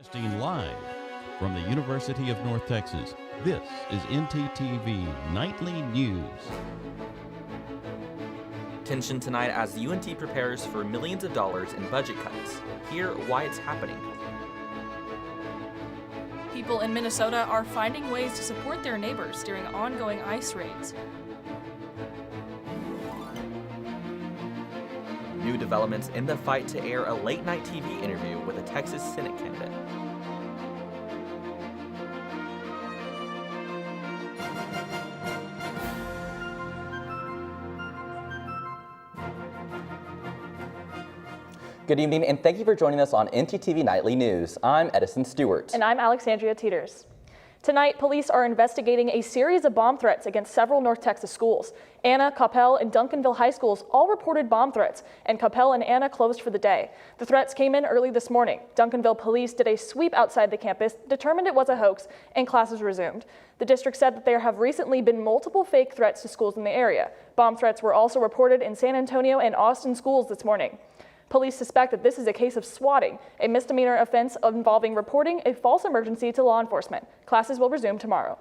Broadcasting live from the University of North Texas, this is NTTV Nightly News. Tension tonight as the UNT prepares for millions of dollars in budget cuts. Hear why it's happening. People in Minnesota are finding ways to support their neighbors during ongoing ICE raids. New developments in the fight to air a late-night TV interview with a Texas Senate candidate. Good evening, and thank you for joining us on NTTV Nightly News. I'm Edison Stewart. And I'm Alexandria Teeters. Tonight, police are investigating a series of bomb threats against several North Texas schools. Anna, Coppell, and Duncanville high schools all reported bomb threats, and Coppell and Anna closed for the day. The threats came in early this morning. Duncanville police did a sweep outside the campus, determined it was a hoax, and classes resumed. The district said that there have recently been multiple fake threats to schools in the area. Bomb threats were also reported in San Antonio and Austin schools this morning. Police suspect that this is a case of swatting, a misdemeanor offense involving reporting a false emergency to law enforcement. Classes will resume tomorrow.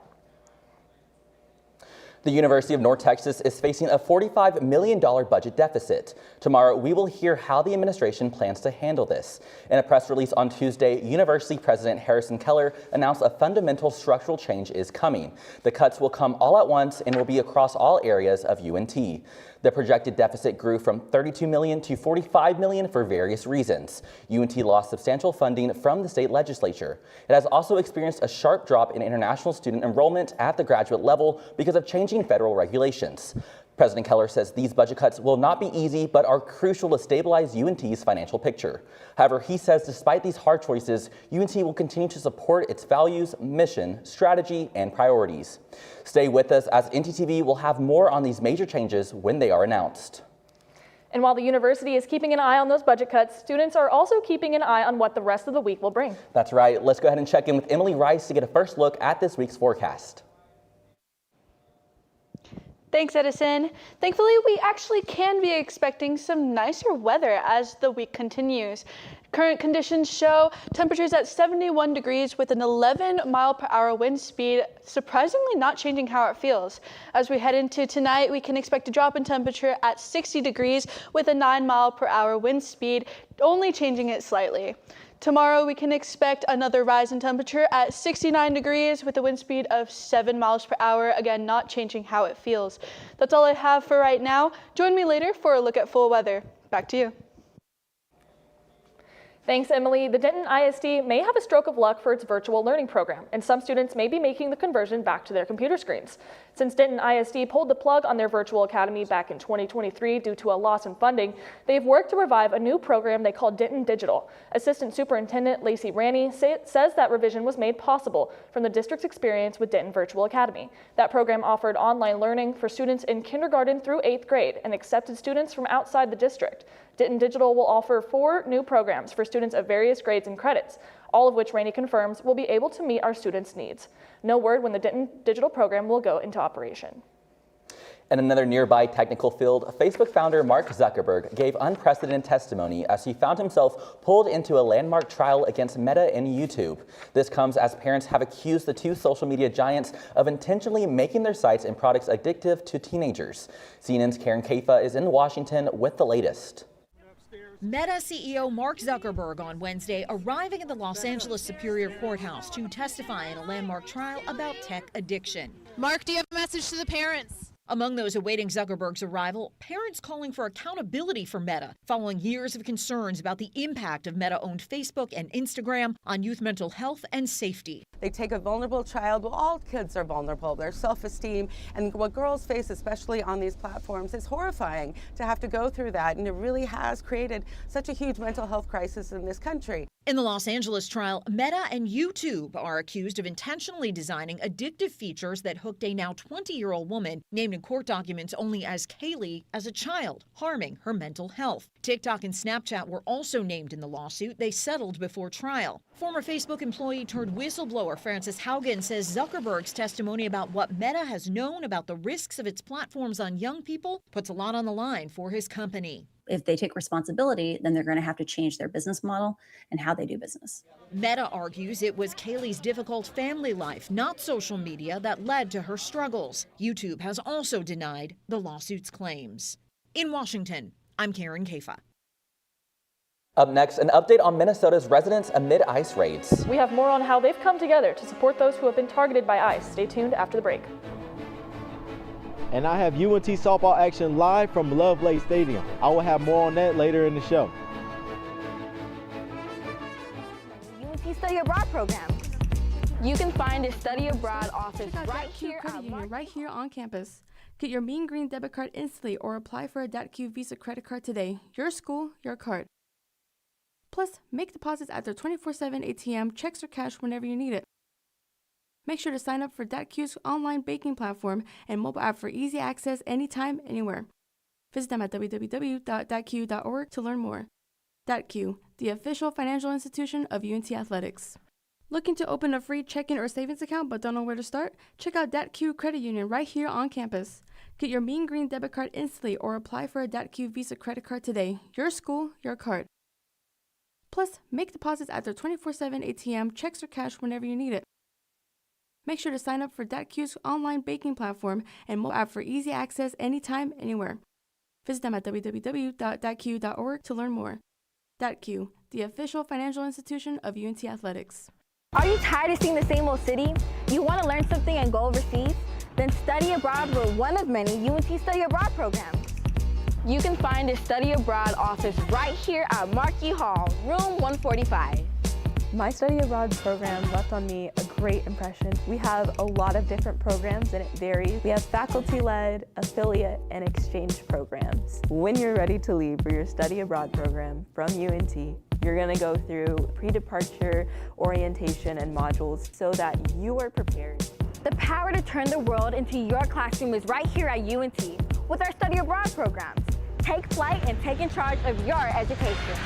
The University of North Texas is facing a $45 million budget deficit. Tomorrow, we will hear how the administration plans to handle this. In a press release on Tuesday, University President Harrison Keller announced a fundamental structural change is coming. The cuts will come all at once and will be across all areas of UNT. The projected deficit grew from $32 million to $45 million for various reasons. UNT lost substantial funding from the state legislature. It has also experienced a sharp drop in international student enrollment at the graduate level because of changing federal regulations. President Keller says these budget cuts will not be easy, but are crucial to stabilize UNT's financial picture. However, he says despite these hard choices, UNT will continue to support its values, mission, strategy, and priorities. Stay with us as NTTV will have more on these major changes when they are announced. And while the university is keeping an eye on those budget cuts, students are also keeping an eye on what the rest of the week will bring. That's right. Let's go ahead and check in with Emily Rice to get a first look at this week's forecast. Thanks, Edison. Thankfully, we actually can be expecting some nicer weather as the week continues. Current conditions show temperatures at 71 degrees with an 11-mile-per-hour wind speed, surprisingly not changing how it feels. As we head into tonight, we can expect a drop in temperature at 60 degrees with a 9-mile-per-hour wind speed, only changing it slightly. Tomorrow, we can expect another rise in temperature at 69 degrees with a wind speed of 7 miles per hour, again, not changing how it feels. That's all I have for right now. Join me later for a look at full weather. Back to you. Thanks, Emily. The Denton ISD may have a stroke of luck for its virtual learning program, and some students may be making the conversion back to their computer screens. Since Denton ISD pulled the plug on their virtual academy back in 2023 due to a loss in funding, they've worked to revive a new program they call Denton Digital. Assistant Superintendent Lacey Ranney says that revision was made possible from the district's experience with Denton Virtual Academy. That program offered online learning for students in kindergarten through 8th grade and accepted students from outside the district. Denton Digital will offer 4 new programs for students of various grades and credits, all of which Ranney confirms will be able to meet our students' needs. No word when the Denton Digital program will go into operation. In another nearby technical field, Facebook founder Mark Zuckerberg gave unprecedented testimony as he found himself pulled into a landmark trial against Meta and YouTube. This comes as parents have accused the two social media giants of intentionally making their sites and products addictive to teenagers. CNN's Karen Kafa is in Washington with the latest. Meta CEO Mark Zuckerberg on Wednesday arriving at the Los Angeles Superior Courthouse to testify in a landmark trial about tech addiction. Mark, do you have a message to the parents? Among those awaiting Zuckerberg's arrival, parents calling for accountability for Meta, following years of concerns about the impact of Meta-owned Facebook and Instagram on youth mental health and safety. They take a vulnerable child, well, all kids are vulnerable, their self-esteem, and what girls face, especially on these platforms, is horrifying to have to go through that, and it really has created such a huge mental health crisis in this country. In the Los Angeles trial, Meta and YouTube are accused of intentionally designing addictive features that hooked a now 20-year-old woman, named in court documents only as Kaylee, as a child, harming her mental health. TikTok and Snapchat were also named in the lawsuit. They settled before trial. Former Facebook employee turned whistleblower Frances Haugen says Zuckerberg's testimony about what Meta has known about the risks of its platforms on young people puts a lot on the line for his company. If they take responsibility, then they're going to have to change their business model and how they do business. Meta argues it was Kaylee's difficult family life, not social media, that led to her struggles. YouTube has also denied the lawsuit's claims. In Washington, I'm Karen Kafa. Up next, an update on Minnesota's residents amid ICE raids. We have more on how they've come together to support those who have been targeted by ICE. Stay tuned after the break. And I have UNT softball action live from Love Lake Stadium. I will have more on that later in the show. UNT Study Abroad program. You can find a Study Abroad office right here on campus. Get your Mean Green debit card instantly or apply for a DebtQ Visa credit card today. Your school, your card. Plus, make deposits at their 24/7 ATM, checks or cash whenever you need it. Make sure to sign up for DebtQ's online banking platform and mobile app for easy access anytime, anywhere. Visit them at www.debtq.org to learn more. DebtQ, the official financial institution of UNT Athletics. Looking to open a free checking or savings account but don't know where to start? Check out DebtQ Credit Union right here on campus. Get your Mean Green debit card instantly or apply for a DebtQ Visa credit card today. Your school, your card. Plus, make deposits at their 24/7 ATM, checks or cash whenever you need it. Make sure to sign up for DebtQ's online banking platform and mobile app for easy access anytime, anywhere. Visit them at www.debtq.org to learn more. DebtQ, the official financial institution of UNT Athletics. Are you tired of seeing the same old city? You want to learn something and go overseas? Then study abroad with one of many UNT Study Abroad programs. You can find a Study Abroad office right here at Markey Hall, room 145. My Study Abroad program left on me a great impression. We have a lot of different programs and it varies. We have faculty-led, affiliate, and exchange programs. When you're ready to leave for your Study Abroad program from UNT, you're going to go through pre-departure orientation and modules so that you are prepared. The power to turn the world into your classroom is right here at UNT with our Study Abroad programs. Take flight and take in charge of your education.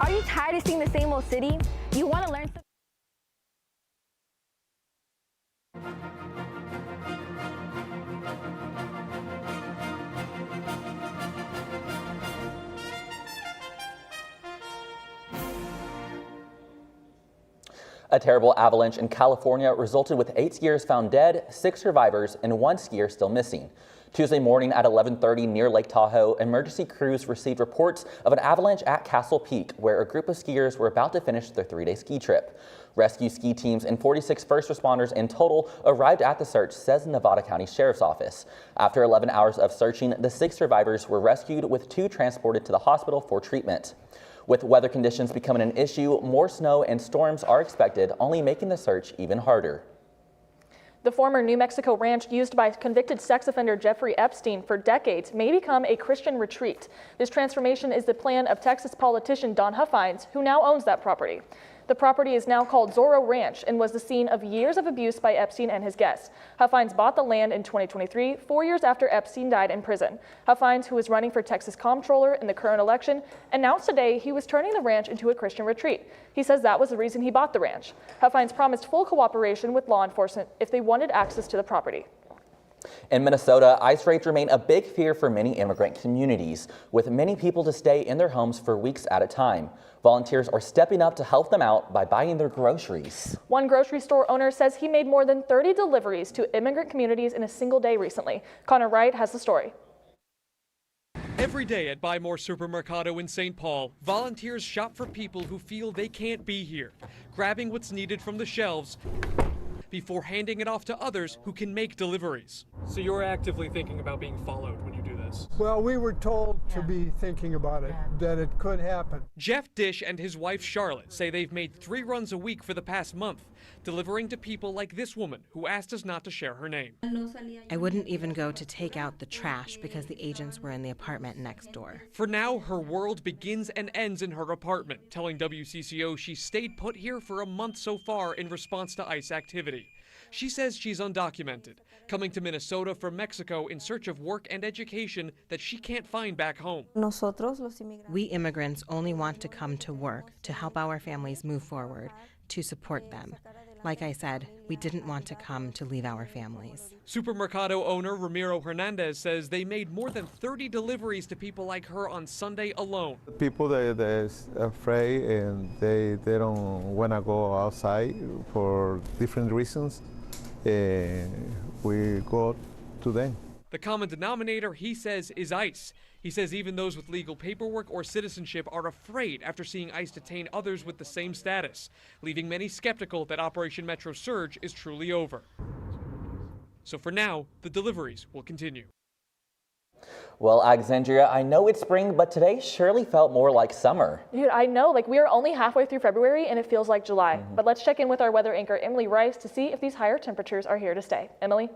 Are you tired of seeing the same old city? You want to learn something? A terrible avalanche in California resulted with 8 skiers found dead, 6 survivors, and 1 skier still missing. Tuesday morning at 11:30 near Lake Tahoe, emergency crews received reports of an avalanche at Castle Peak, where a group of skiers were about to finish their 3-day ski trip. Rescue ski teams and 46 first responders in total arrived at the search, says the Nevada County Sheriff's Office. After 11 hours of searching, the 6 survivors were rescued, with 2 transported to the hospital for treatment. With weather conditions becoming an issue, more snow and storms are expected, only making the search even harder. The former New Mexico ranch used by convicted sex offender Jeffrey Epstein for decades may become a Christian retreat. This transformation is the plan of Texas politician Don Huffines, who now owns that property. The property is now called Zorro Ranch and was the scene of years of abuse by Epstein and his guests. Huffines bought the land in 2023, 4 years after Epstein died in prison. Huffines, who is running for Texas comptroller in the current election, announced today he was turning the ranch into a Christian retreat. He says that was the reason he bought the ranch. Huffines promised full cooperation with law enforcement if they wanted access to the property. In Minnesota, ICE raids remain a big fear for many immigrant communities, with many people to stay in their homes for weeks at a time. Volunteers are stepping up to help them out by buying their groceries. One grocery store owner says he made more than 30 deliveries to immigrant communities in a single day recently. Connor Wright has the story. Every day at Buy More Supermercado in St. Paul, volunteers shop for people who feel they can't be here, grabbing what's needed from the shelves before handing it off to others who can make deliveries. So you're actively thinking about being followed when you do this? Well, we were told to be thinking about it, that it could happen. Jeff Dish and his wife Charlotte say they've made 3 runs a week for the past month, delivering to people like this woman who asked us not to share her name. I wouldn't even go to take out the trash because the agents were in the apartment next door. For now, her world begins and ends in her apartment, telling WCCO she stayed put here for a month so far in response to ICE activity. She says she's undocumented, coming to Minnesota from Mexico in search of work and education that she can't find back home. We immigrants only want to come to work, to help our families move forward, to support them. Like I said, we didn't want to come to leave our families. Supermercado owner Ramiro Hernandez says they made more than 30 deliveries to people like her on Sunday alone. People they're afraid and they don't want to go outside for different reasons. We go to them. The common denominator, he says, is ICE. He says even those with legal paperwork or citizenship are afraid after seeing ICE detain others with the same status, leaving many skeptical that Operation Metro Surge is truly over. So for now, the deliveries will continue. Well, Alexandria, I know it's spring, but today surely felt more like summer. Dude, I know, like we are only halfway through February and it feels like July. But let's check in with our weather anchor, Emily Rice, to see if these higher temperatures are here to stay. Emily?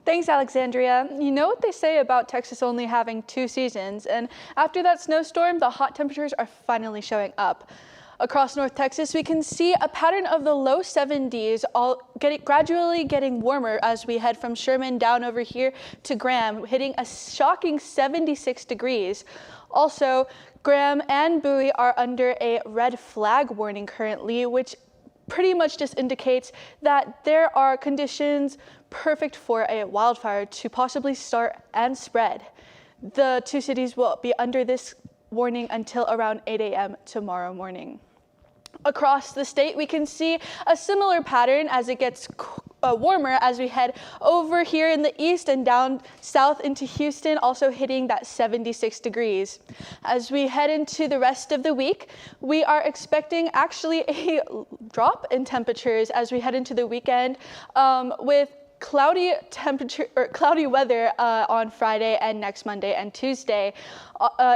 Thanks, Alexandria. You know what they say about Texas only having 2 seasons, and after that snowstorm, the hot temperatures are finally showing up. Across North Texas, we can see a pattern of the low 70s gradually getting warmer as we head from Sherman down over here to Graham, hitting a shocking 76 degrees. Also, Graham and Bowie are under a red flag warning currently, which pretty much just indicates that there are conditions perfect for a wildfire to possibly start and spread. The 2 cities will be under this warning until around 8 a.m. tomorrow morning. Across the state, we can see a similar pattern as it gets warmer as we head over here in the east and down south into Houston, also hitting that 76 degrees. As we head into the rest of the week, we are expecting actually a drop in temperatures as we head into the weekend with cloudy weather on Friday and next Monday and Tuesday.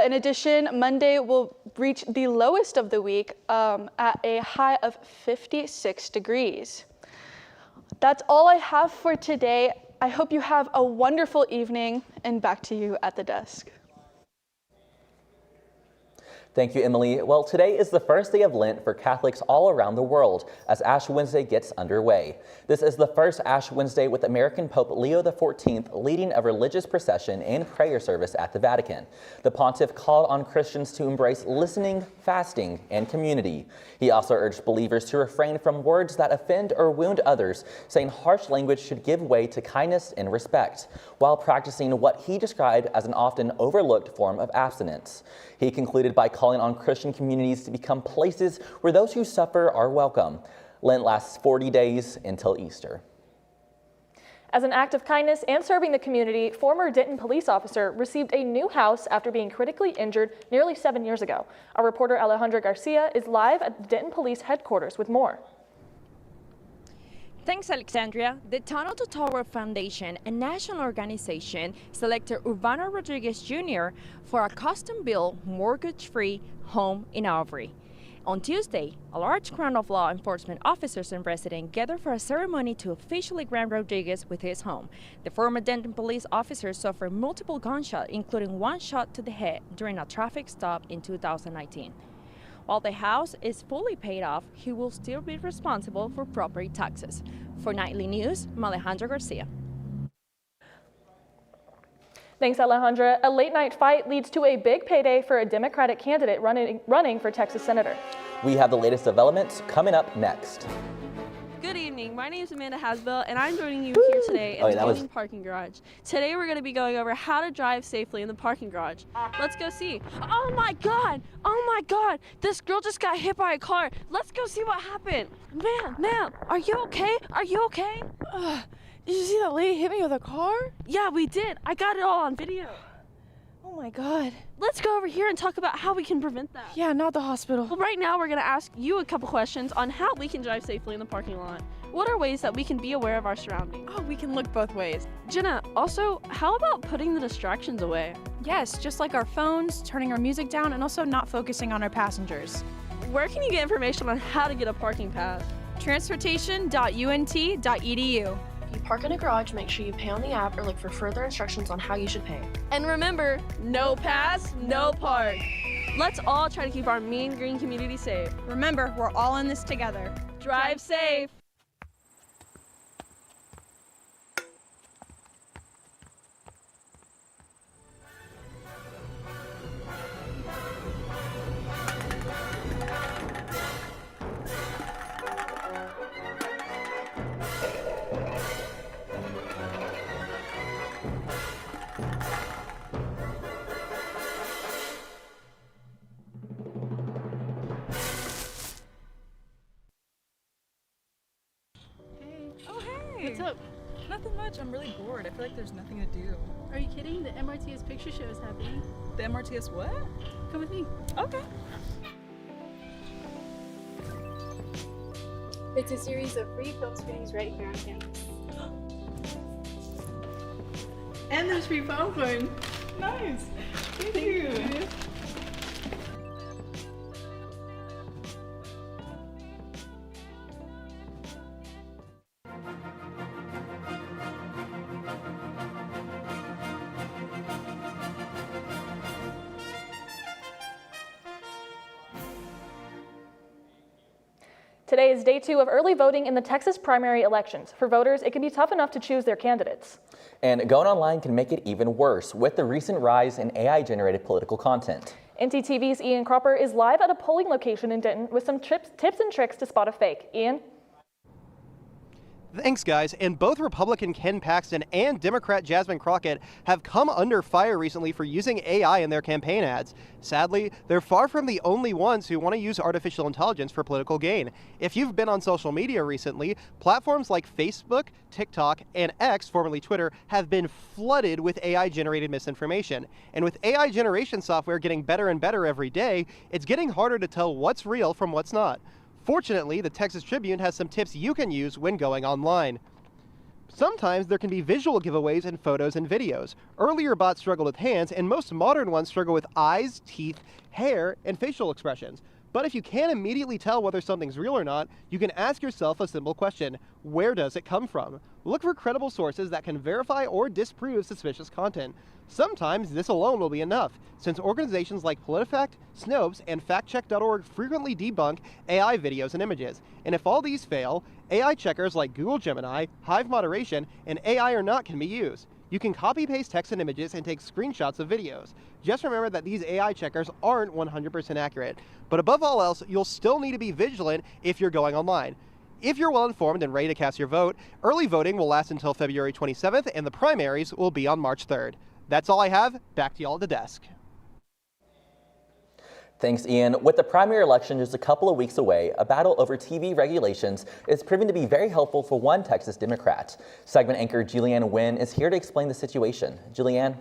In addition, Monday will reach the lowest of the week at a high of 56 degrees. That's all I have for today. I hope you have a wonderful evening, and back to you at the desk. Thank you, Emily. Well, today is the first day of Lent for Catholics all around the world as Ash Wednesday gets underway. This is the first Ash Wednesday with American Pope Leo XIV leading a religious procession and prayer service at the Vatican. The pontiff called on Christians to embrace listening, fasting, and community. He also urged believers to refrain from words that offend or wound others, saying harsh language should give way to kindness and respect, while practicing what he described as an often overlooked form of abstinence. He concluded by calling on Christian communities to become places where those who suffer are welcome. Lent lasts 40 days until Easter. As an act of kindness and serving the community, former Denton police officer received a new house after being critically injured nearly 7 years ago. Our reporter Alejandra Garcia is live at the Denton Police headquarters with more. Thanks, Alexandria. The Tunnel to Tower Foundation, a national organization, selected Urbano Rodriguez Jr. for a custom-built, mortgage-free home in Aubrey. On Tuesday, a large crowd of law enforcement officers and residents gathered for a ceremony to officially grant Rodriguez with his home. The former Denton police officer suffered multiple gunshots, including one shot to the head during a traffic stop in 2019. While the house is fully paid off, he will still be responsible for property taxes. For Nightly News, I'm Alejandra Garcia. Thanks, Alejandra. A late-night fight leads to a big payday for a Democratic candidate running for Texas Senator. We have the latest developments coming up next. Good evening. My name is Amanda Hasbell, and I'm joining you here today in the Gaming Parking Garage. Today we're going to be going over how to drive safely in the parking garage. Let's go see. Oh my God! Oh my God! This girl just got hit by a car. Let's go see what happened. Ma'am, are you okay? Are you okay? Did you see that lady hit me with a car? Yeah, we did. I got it all on video. Oh my God. Let's go over here and talk about how we can prevent that. Yeah, not the hospital. Well, right now we're going to ask you a couple questions on how we can drive safely in the parking lot. What are ways that we can be aware of our surroundings? Oh, we can look both ways. Jenna, also, how about putting the distractions away? Yes, just like our phones, turning our music down, and also not focusing on our passengers. Where can you get information on how to get a parking pass? Transportation.unt.edu. If you park in a garage, make sure you pay on the app or look for further instructions on how you should pay. And remember, no pass, no park. Let's all try to keep our Mean Green community safe. Remember, we're all in this together. Drive safe. Nothing much. I'm really bored. I feel like there's nothing to do. Are you kidding? The MRTS picture show is happening. The MRTS what? Come with me. Okay. It's a series of free film screenings right here on campus. And there's free popcorn. Nice. Thank you. Today is day 2 of early voting in the Texas primary elections. For voters, it can be tough enough to choose their candidates. And going online can make it even worse with the recent rise in AI-generated political content. NTTV's Ian Cropper is live at a polling location in Denton with some tips and tricks to spot a fake. Ian? Thanks, guys. And both Republican Ken Paxton and Democrat Jasmine Crockett have come under fire recently for using AI in their campaign ads. Sadly, they're far from the only ones who want to use artificial intelligence for political gain. If you've been on social media recently, platforms like Facebook, TikTok, and X, formerly Twitter, have been flooded with AI-generated misinformation. And with AI generation software getting better and better every day, it's getting harder to tell what's real from what's not. Fortunately, the Texas Tribune has some tips you can use when going online. Sometimes there can be visual giveaways in photos and videos. Earlier bots struggled with hands, and most modern ones struggle with eyes, teeth, hair, and facial expressions. But if you can't immediately tell whether something's real or not, you can ask yourself a simple question: where does it come from? Look for credible sources that can verify or disprove suspicious content. Sometimes this alone will be enough, since organizations like PolitiFact, Snopes, and FactCheck.org frequently debunk AI videos and images. And if all these fail, AI checkers like Google Gemini, Hive Moderation, and AI or Not can be used. You can copy-paste text and images and take screenshots of videos. Just remember that these AI checkers aren't 100% accurate. But above all else, you'll still need to be vigilant if you're going online. If you're well informed and ready to cast your vote, early voting will last until February 27th, and the primaries will be on March 3rd. That's all I have. Back to y'all at the desk. Thanks, Ian. With the primary election just a couple of weeks away, a battle over TV regulations is proving to be very helpful for one Texas Democrat. Segment anchor Julianne Wynn is here to explain the situation. Julianne?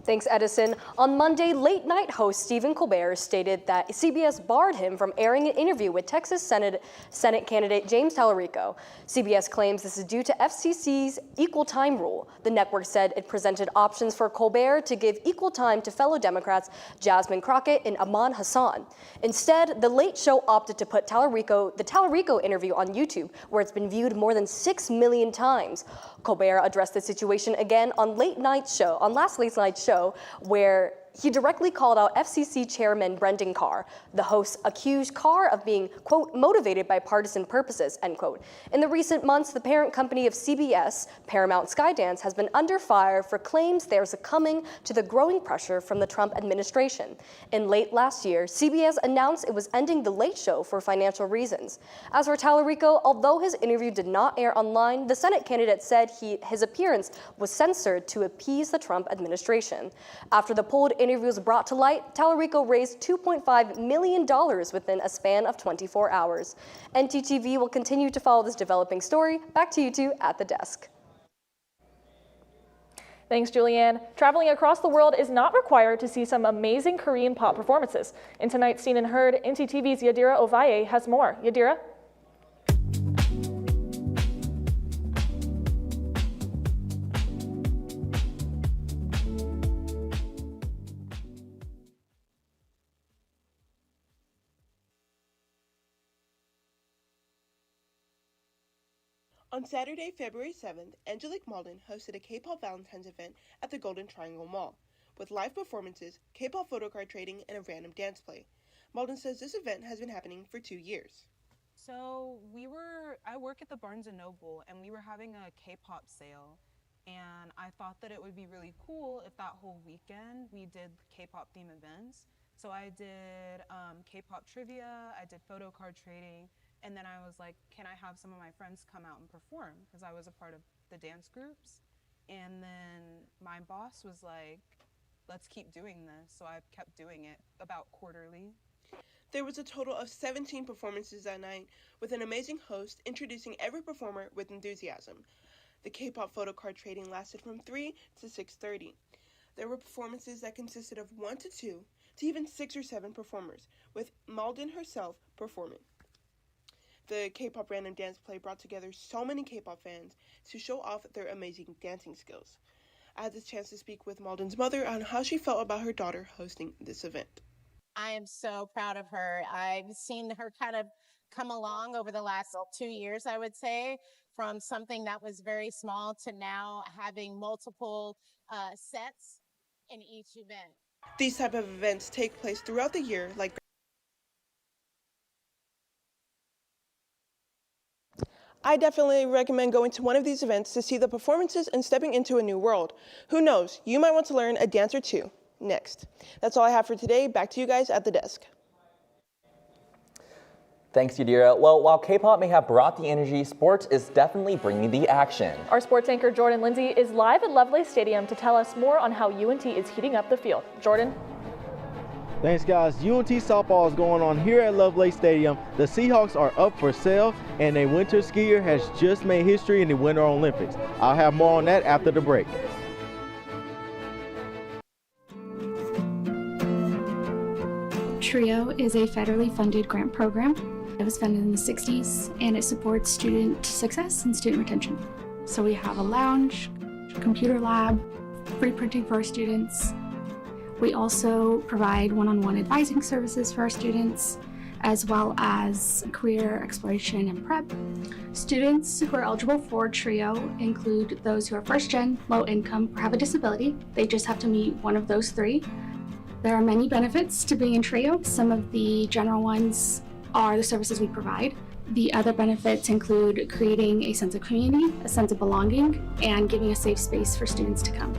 Thanks, Edison. On Monday, late-night host Stephen Colbert stated that CBS barred him from airing an interview with Texas Senate candidate James Tallarico. CBS claims this is due to FCC's equal time rule. The network said it presented options for Colbert to give equal time to fellow Democrats Jasmine Crockett and Ahmad Hassan. Instead, The Late Show opted to put the Tallarico interview on YouTube, where it's been viewed more than 6 million times. Colbert addressed the situation again on last late night show, where he directly called out FCC Chairman Brendan Carr. The host accused Carr of being, quote, motivated by partisan purposes, end quote. In the recent months, the parent company of CBS, Paramount Skydance, has been under fire for claims they're succumbing to the growing pressure from the Trump administration. In late last year, CBS announced it was ending The Late Show for financial reasons. As for Tallarico, although his interview did not air online, the Senate candidate said his appearance was censored to appease the Trump administration. After the pulled interview was brought to light, Tallarico raised $2.5 million within a span of 24 hours. NTTV will continue to follow this developing story. Back to you two at the desk. Thanks, Julianne. Traveling across the world is not required to see some amazing Korean pop performances. In tonight's Seen and Heard, NTTV's Yadira Ovaye has more. Yadira? On Saturday, February 7th, Angelique Malden hosted a K-pop Valentine's event at the Golden Triangle Mall, with live performances, K-pop photo card trading, and a random dance play. Malden says this event has been happening for 2 years. So I work at the Barnes & Noble, and we were having a K-pop sale, and I thought that it would be really cool if that whole weekend we did K-pop theme events. So I did K-pop trivia, I did photo card trading, and then I was like, can I have some of my friends come out and perform? Because I was a part of the dance groups. And then my boss was like, let's keep doing this. So I kept doing it about quarterly. There was a total of 17 performances that night, with an amazing host introducing every performer with enthusiasm. The K-pop photo card trading lasted from 3 to 6:30. There were performances that consisted of 1 to 2 to even 6 or 7 performers, with Malden herself performing. The K-pop random dance play brought together so many K-pop fans to show off their amazing dancing skills. I had the chance to speak with Malden's mother on how she felt about her daughter hosting this event. I am so proud of her. I've seen her kind of come along over the last 2 years, I would say, from something that was very small to now having multiple sets in each event. These type of events take place throughout the year, like I definitely recommend going to one of these events to see the performances and stepping into a new world. Who knows, you might want to learn a dance or two next. That's all I have for today. Back to you guys at the desk. Thanks, Yadira. Well, while K-pop may have brought the energy, sports is definitely bringing the action. Our sports anchor, Jordan Lindsay, is live at Lovelace Stadium to tell us more on how UNT is heating up the field. Jordan? Thanks, guys. UNT softball is going on here at Lovelace Stadium. The Seahawks are up for sale, and a winter skier has just made history in the Winter Olympics. I'll have more on that after the break. TRIO is a federally funded grant program. It was funded in the 60s, and it supports student success and student retention. So we have a lounge, computer lab, free printing for our students. We also provide one-on-one advising services for our students, as well as career exploration and prep. Students who are eligible for TRIO include those who are first-gen, low income, or have a disability. They just have to meet one of those 3. There are many benefits to being in TRIO. Some of the general ones are the services we provide. The other benefits include creating a sense of community, a sense of belonging, and giving a safe space for students to come.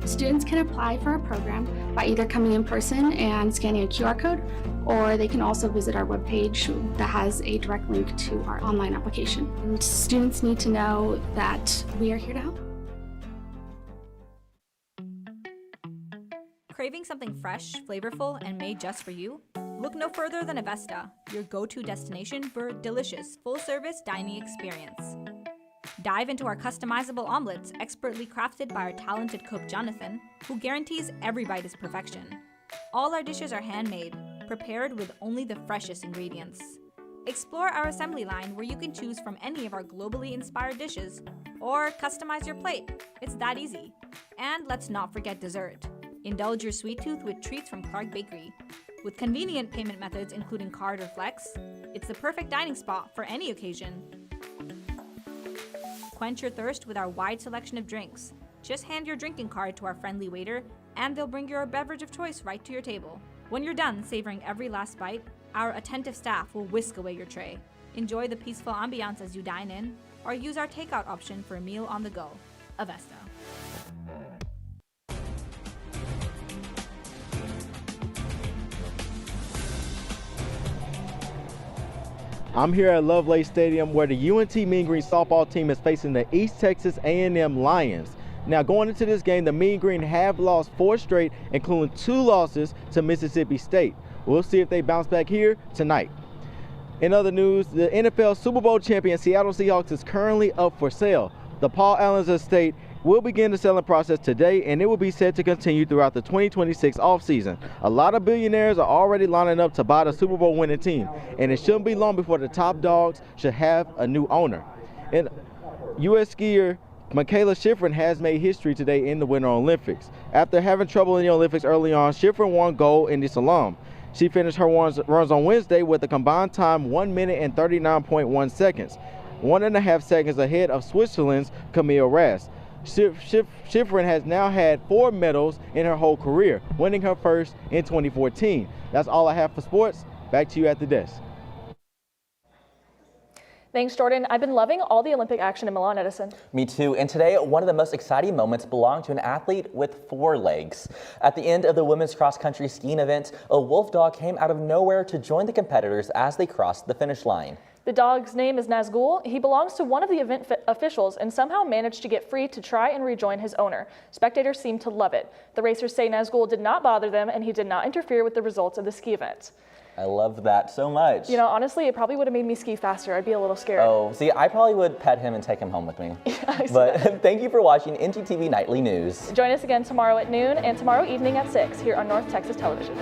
Students can apply for our program by either coming in person and scanning a QR code, or they can also visit our webpage that has a direct link to our online application. And students need to know that we are here to help. Craving something fresh, flavorful, and made just for you? Look no further than Avesta, your go-to destination for a delicious, full-service dining experience. Dive into our customizable omelets, expertly crafted by our talented cook Jonathan, who guarantees every bite is perfection. All our dishes are handmade, prepared with only the freshest ingredients. Explore our assembly line where you can choose from any of our globally inspired dishes, or customize your plate. It's that easy. And let's not forget dessert. Indulge your sweet tooth with treats from Clark Bakery. With convenient payment methods including card or flex, it's the perfect dining spot for any occasion. Quench your thirst with our wide selection of drinks. Just hand your drinking card to our friendly waiter, and they'll bring your beverage of choice right to your table. When you're done savoring every last bite, our attentive staff will whisk away your tray. Enjoy the peaceful ambiance as you dine in, or use our takeout option for a meal on the go. Avesta. I'm here at Lovelace Stadium where the UNT Mean Green softball team is facing the East Texas A&M Lions. Now going into this game, the Mean Green have lost 4 straight, including 2 losses to Mississippi State. We'll see if they bounce back here tonight. In other news, the NFL Super Bowl champion Seattle Seahawks is currently up for sale. The Paul Allen's estate will begin the selling process today, and it will be set to continue throughout the 2026 offseason. A lot of billionaires are already lining up to buy the Super Bowl winning team, and it shouldn't be long before the top dogs should have a new owner. And U.S. skier Mikaela Shiffrin has made history today in the Winter Olympics. After having trouble in the Olympics early on, Shiffrin won gold in the slalom. She finished her runs on Wednesday with a combined time 1 minute and 39.1 seconds, 1.5 seconds ahead of Switzerland's Camille Rast. Shiffrin has now had 4 medals in her whole career, winning her first in 2014. That's all I have for sports. Back to you at the desk. Thanks, Jordan. I've been loving all the Olympic action in Milan, Edison. Me too. And today, one of the most exciting moments belonged to an athlete with 4 legs. At the end of the women's cross-country skiing event, a wolf dog came out of nowhere to join the competitors as they crossed the finish line. The dog's name is Nazgul. He belongs to one of the event officials and somehow managed to get free to try and rejoin his owner. Spectators seemed to love it. The racers say Nazgul did not bother them and he did not interfere with the results of the ski event. I love that so much. You know, honestly, it probably would have made me ski faster. I'd be a little scared. Oh, see, I probably would pet him and take him home with me. But thank you for watching NGTV Nightly News. Join us again tomorrow at noon and tomorrow evening at 6 here on North Texas Television.